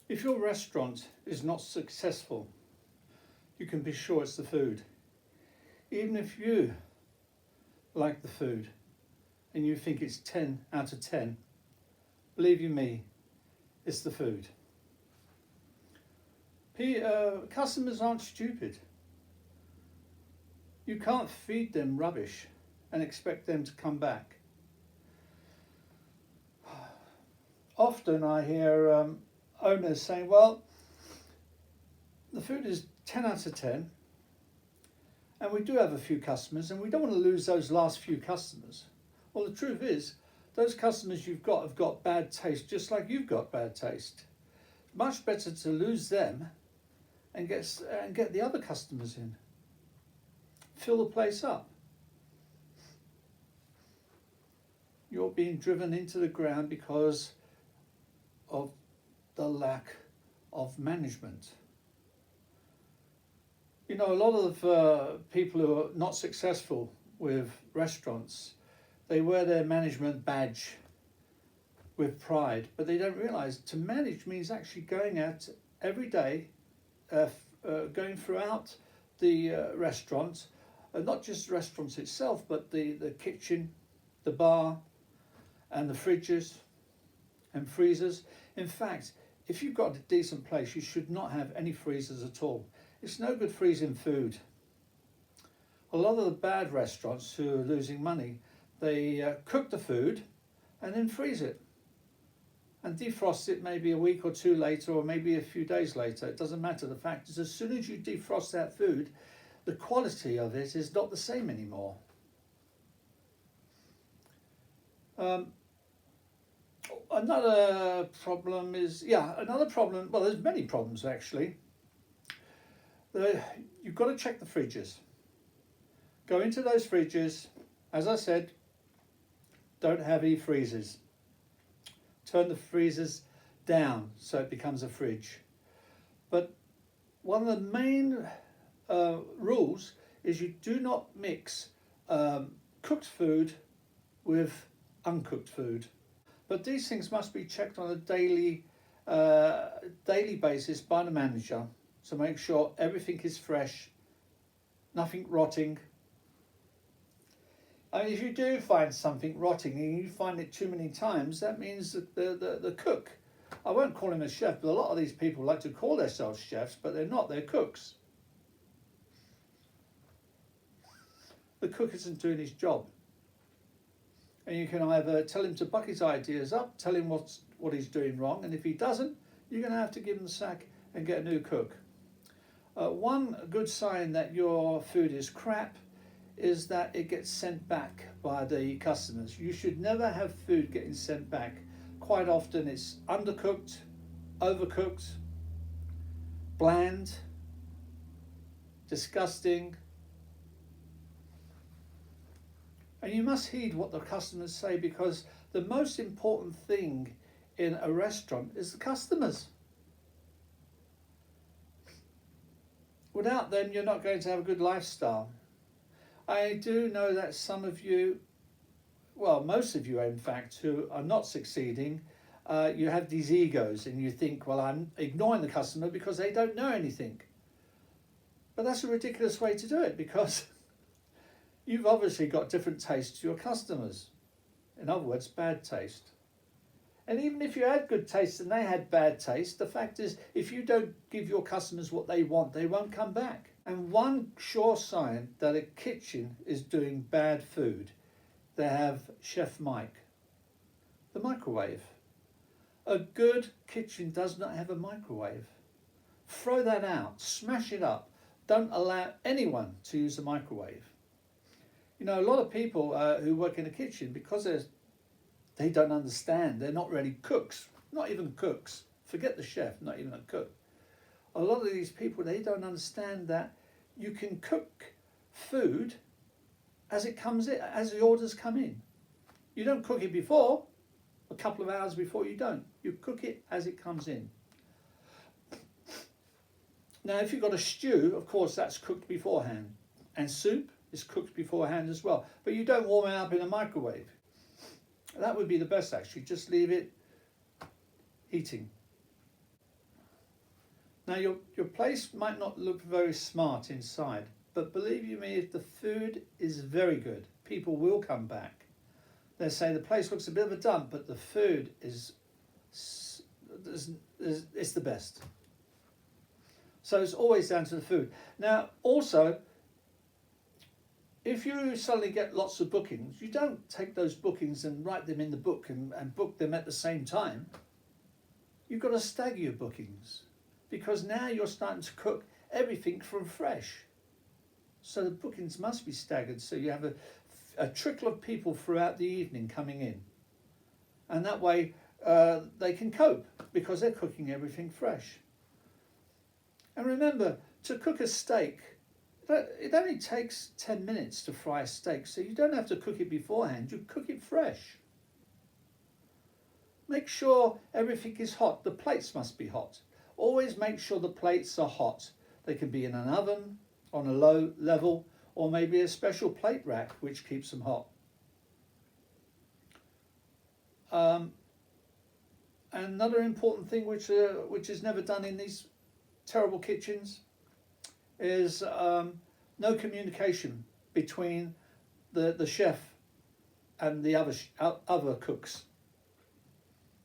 If your restaurant is not successful, you can be sure it's the food. Even if you like the food and you think it's 10 out of 10, believe you me, it's the food. Customers aren't stupid. You can't feed them rubbish and expect them to come back. Often I hear owners saying, well, the food is 10 out of 10 and we do have a few customers and we don't want to lose those last few customers. Well, the truth is, those customers you've got have got bad taste just like you've got bad taste. Much better to lose them and get the other customers in. Fill the place up. You're being driven into the ground because of the lack of management. You know, a lot of people who are not successful with restaurants, they wear their management badge with pride, but they don't realise to manage means actually going out every day, going throughout the restaurant, not just the restaurant itself, but the kitchen, the bar, and the fridges and freezers. In fact, if you've got a decent place, you should not have any freezers at all. It's no good freezing food. A lot of the bad restaurants who are losing money, they cook the food and then freeze it and defrost it maybe a week or two later or maybe a few days later. It doesn't matter. The fact is, as soon as you defrost that food, the quality of it is not the same anymore. Another problem, well, there's many problems actually. You've got to check the fridges. Go into those fridges. As I said, don't have e-freezers. Turn the freezers down so it becomes a fridge. But one of the main rules is you do not mix cooked food with uncooked food. But these things must be checked on a daily basis by the manager to make sure everything is fresh, nothing rotting. I mean, if you do find something rotting and you find it too many times, that means that the cook, I won't call him a chef, but a lot of these people like to call themselves chefs, but they're not, they're cooks. The cook isn't doing his job. And you can either tell him to buck his ideas up, tell him what he's doing wrong, and if he doesn't, you're going to have to give him the sack and get a new cook. One good sign that your food is crap is that it gets sent back by the customers. You should never have food getting sent back. Quite often it's undercooked, overcooked, bland, disgusting. And you must heed what the customers say, because the most important thing in a restaurant is the customers. Without them, you're not going to have a good lifestyle. I do know that some of you, well, most of you in fact, who are not succeeding, you have these egos and you think, well, I'm ignoring the customer because they don't know anything. But that's a ridiculous way to do it, because you've obviously got different tastes to your customers. In other words, bad taste. And even if you had good taste and they had bad taste, the fact is, if you don't give your customers what they want, they won't come back. And one sure sign that a kitchen is doing bad food, they have Chef Mike, the microwave. A good kitchen does not have a microwave. Throw that out, smash it up. Don't allow anyone to use a microwave. You know, a lot of people who work in a kitchen, because they don't understand, they're not really cooks, not even cooks. Forget the chef, not even a cook. A lot of these people, they don't understand that you can cook food as it comes in, as the orders come in. You don't cook it before, a couple of hours before, you don't. You cook it as it comes in. Now, if you've got a stew, of course, that's cooked beforehand. And soup is cooked beforehand as well. But you don't warm it up in a microwave. That would be the best, actually. Just leave it heating. Now your place might not look very smart inside, but believe you me, if the food is very good, people will come back. They say the place looks a bit of a dump, but the food it's the best. So it's always down to the food. Now also, if you suddenly get lots of bookings, you don't take those bookings and write them in the book and book them at the same time. You've got to stagger your bookings, because now you're starting to cook everything from fresh. So the bookings must be staggered, so you have a trickle of people throughout the evening coming in. And that way they can cope, because they're cooking everything fresh. And remember, to cook a steak, it only takes 10 minutes to fry a steak, so you don't have to cook it beforehand, you cook it fresh. Make sure everything is hot. The plates must be hot. Always make sure the plates are hot. They can be in an oven, on a low level, or maybe a special plate rack which keeps them hot. Another important thing which is never done in these terrible kitchens is no communication between the chef and the other cooks.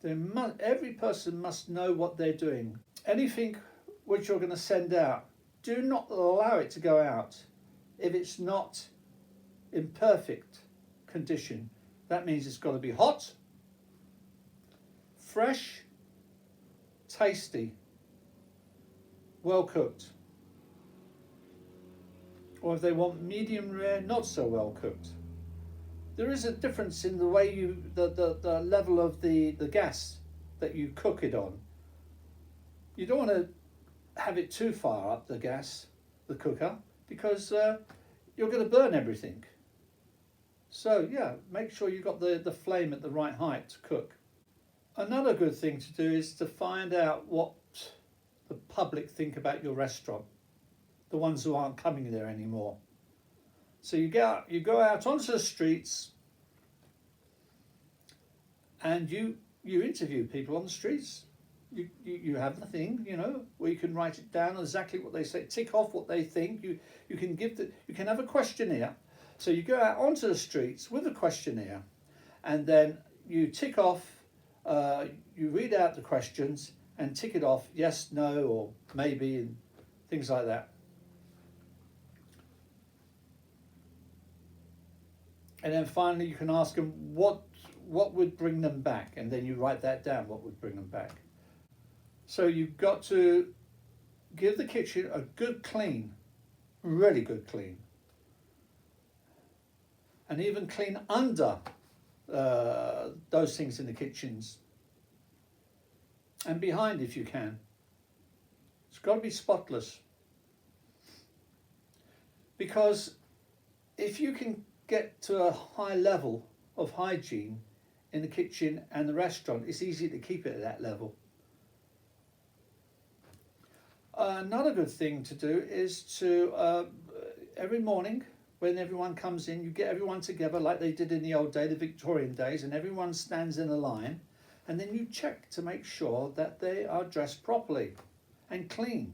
Every person must know what they're doing. Anything which you're going to send out, do not allow it to go out if it's not in perfect condition. That means it's got to be hot, fresh, tasty, well cooked. Or if they want medium rare, not so well cooked. There is a difference in the way the level of the gas that you cook it on. You don't want to have it too far up the gas, the cooker, because you're going to burn everything. So yeah, make sure you've got the flame at the right height to cook. Another good thing to do is to find out what the public think about your restaurant, the ones who aren't coming there anymore. So you go out onto the streets and you interview people on the streets. You have the thing, where you can write it down exactly what they say, tick off what they think. You can have a questionnaire. So you go out onto the streets with a questionnaire, and then you tick off. You read out the questions and tick it off, yes, no, or maybe, and things like that. And then finally you can ask them what would bring them back, and then you write that down, what would bring them back. So you've got to give the kitchen a good clean, really good clean. And even clean under those things in the kitchens. And behind if you can. It's got to be spotless. Because if you can get to a high level of hygiene in the kitchen and the restaurant, it's easy to keep it at that level. Another good thing to do is to, every morning when everyone comes in, you get everyone together like they did in the old day, the Victorian days, and everyone stands in a line, and then you check to make sure that they are dressed properly and clean.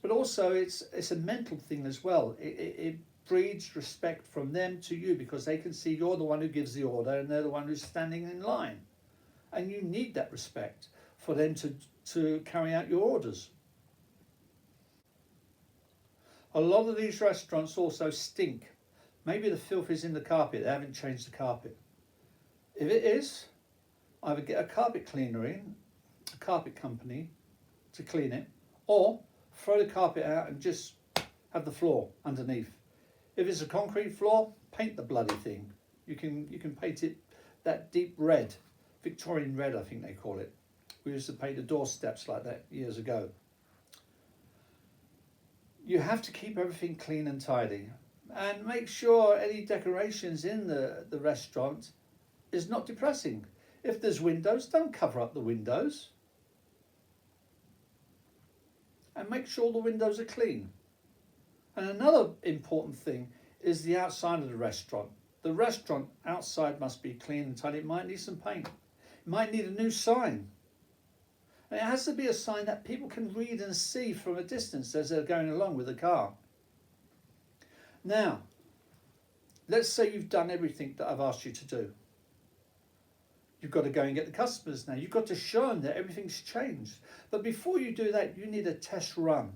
But also it's a mental thing as well. It breeds respect from them to you, because they can see you're the one who gives the order and they're the one who's standing in line. And you need that respect for them to carry out your orders. A lot of these restaurants also stink. Maybe the filth is in the carpet, they haven't changed the carpet. If it is, either get a carpet cleaner in, a carpet company to clean it, or throw the carpet out and just have the floor underneath. If it's a concrete floor, paint the bloody thing. You can paint it that deep red, Victorian red I think they call it. We used to paint the doorsteps like that years ago. You have to keep everything clean and tidy, and make sure any decorations in the restaurant is not depressing. If there's windows, don't cover up the windows. And make sure the windows are clean. And another important thing is the outside of the restaurant. The restaurant outside must be clean and tidy. It might need some paint. It might need a new sign. And it has to be a sign that people can read and see from a distance as they're going along with the car. Now, let's say you've done everything that I've asked you to do. You've got to go and get the customers now. You've got to show them that everything's changed. But before you do that, you need a test run.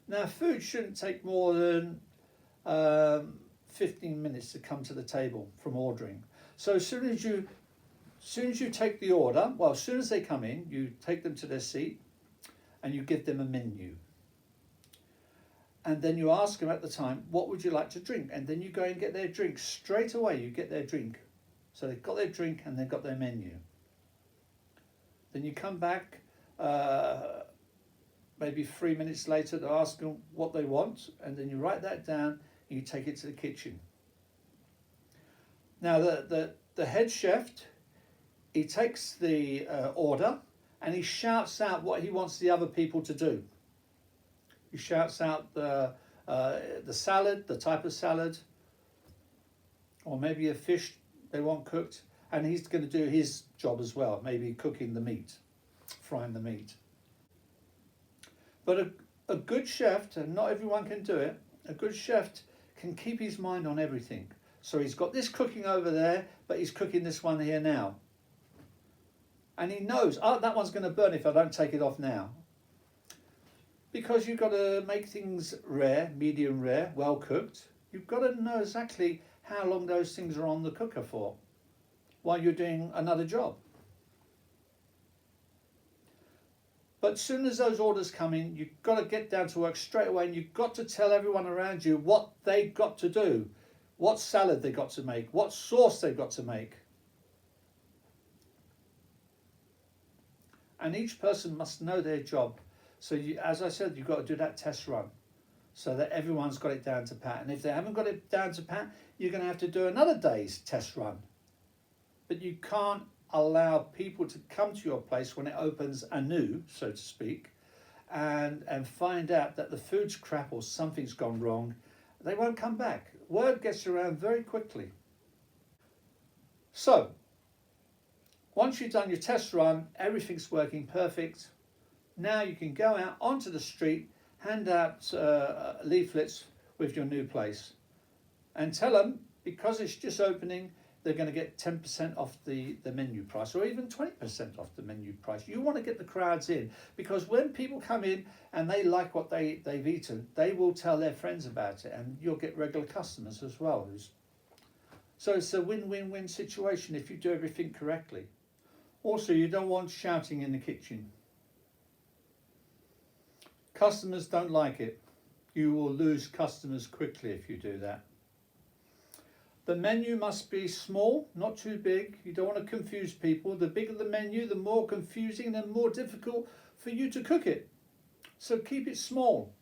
Now, food shouldn't take more than 15 minutes to come to the table from ordering. So as soon as you take the order, well, as soon as they come in, you take them to their seat and you give them a menu. And then you ask them at the time, what would you like to drink? And then you go and get their drink. Straight away, you get their drink. So they've got their drink and they've got their menu. Then you come back maybe 3 minutes later to ask them what they want, and then you write that down and you take it to the kitchen. Now the head chef, he takes the order and he shouts out what he wants the other people to do. He shouts out the salad, the type of salad, or maybe a fish they want cooked, and he's going to do his job as well, maybe cooking the meat, frying the meat. But a good chef, and not everyone can do it, a good chef can keep his mind on everything. So he's got this cooking over there, but he's cooking this one here now. And he knows, oh, that one's going to burn if I don't take it off now. Because you've got to make things rare, medium rare, well cooked. You've got to know exactly how long those things are on the cooker for while you're doing another job. But as soon as those orders come in, you've got to get down to work straight away, and you've got to tell everyone around you what they've got to do, what salad they've got to make, what sauce they've got to make. And each person must know their job. So you, as I said, you've got to do that test run so that everyone's got it down to pat. And if they haven't got it down to pat, you're going to have to do another day's test run. But you can't allow people to come to your place when it opens anew, so to speak, and find out that the food's crap or something's gone wrong. They won't come back. Word gets around very quickly. So, once you've done your test run, everything's working perfect. Now you can go out onto the street, hand out leaflets with your new place, and tell them, because it's just opening, they're going to get 10% off the menu price, or even 20% off the menu price. You want to get the crowds in, because when people come in and they like what they've eaten, they will tell their friends about it, and you'll get regular customers as well. So it's a win-win-win situation if you do everything correctly. Also, you don't want shouting in the kitchen. Customers don't like it. You will lose customers quickly if you do that. The menu must be small, not too big. You don't want to confuse people. The bigger the menu, the more confusing and more difficult for you to cook it. So keep it small.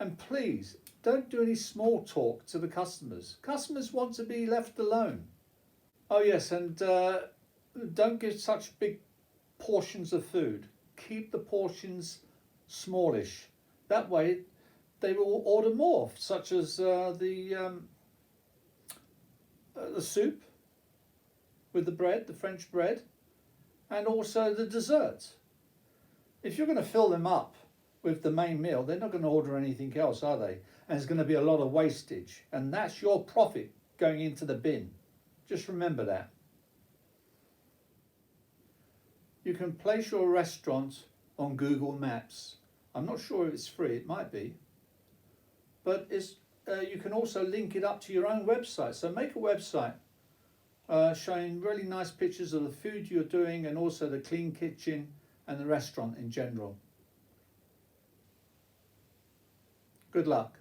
And please, don't do any small talk to the customers. Customers want to be left alone. Oh yes, and don't give such big portions of food. Keep the portions smallish. That way they will order more, such as the soup with the bread, the French bread, and also the desserts. If you're going to fill them up with the main meal, they're not going to order anything else, are they? And there's going to be a lot of wastage, and that's your profit going into the bin. Just remember that. You can place your restaurant on Google Maps. I'm not sure if it's free, it might be, but you can also link it up to your own website. So make a website showing really nice pictures of the food you're doing, and also the clean kitchen and the restaurant in general. Good luck.